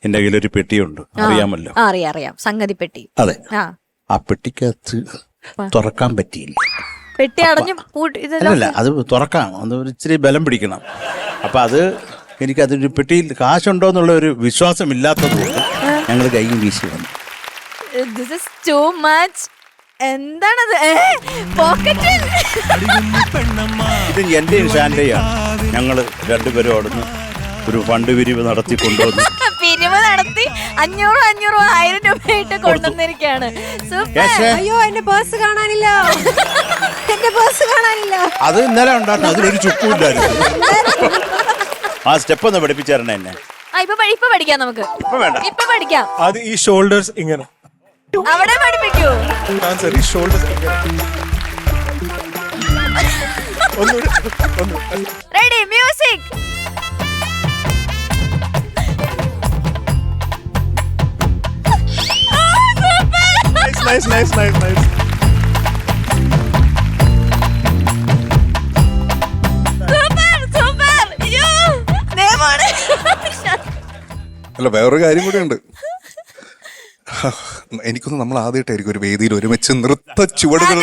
എന്റെ കയ്യിലൊരു പെട്ടിയുണ്ട്, അറിയാമല്ലോ. അറിയാം സംഗതി പെട്ടി. അതെ, ആ പെട്ടിക്കകത്ത് തുറക്കാൻ പറ്റിയില്ല. പെട്ടി അടഞ്ഞു അല്ല, അത് തുറക്കാം, അത് ഇച്ചിരി ബലം പിടിക്കണം. അപ്പൊ അത് എനിക്ക് അതൊരു പെട്ടിയിൽ കാശുണ്ടോ എന്നുള്ള ഒരു വിശ്വാസം ഇല്ലാത്തതുകൊണ്ട് ഞങ്ങൾ കൈയും വീശി വന്നു. This is too much. എന്താണത്? പോക്കറ്റ്. ഇത് എന്റെയും ഷാന്റെയാണ്. ഞങ്ങള് രണ്ടുപേരും അവിടുന്ന് ഒരു ഫണ്ട് പിരിവ് നടത്തി കൊണ്ടുവന്നു. പിരിവ് നടത്തി 500 1000 രൂപയായിട്ട് കൊണ്ടുവന്നിരിക്കുകയാണ്. അയ്യോ എന്റെ പേഴ്സ് കാണാനില്ല. എന്റെ പേഴ്സ് കാണാനില്ല. അത് ഇന്നലെ ഉണ്ടായിരുന്നു, അതിലൊരു ചുക്കുമില്ലായിരുന്നു. ആ സ്റ്റെപ്പ് ഒന്ന് പഠിപ്പിച്ചേരണ എന്നെ. ഇപ്പൊ പഠിക്കാം നമുക്ക്. ഇപ്പൊ പഠിക്കാം. അത് ഈ ഷോൾഡേഴ്സ് ഇങ്ങനെ അവിടെ പഠിപ്പിക്കൂ. ഈ ഷോൾഡേഴ്സ് റെഡി, മ്യൂസിക്. നൈസ്. അല്ല, വേറൊരു കാര്യം കൂടെ ഉണ്ട്. എനിക്കൊന്ന് നമ്മൾ ആദ്യമായിട്ടായിരിക്കും ഒരു വേദിയിൽ ഒരുമിച്ച് നൃത്ത ചുവടുകൾ.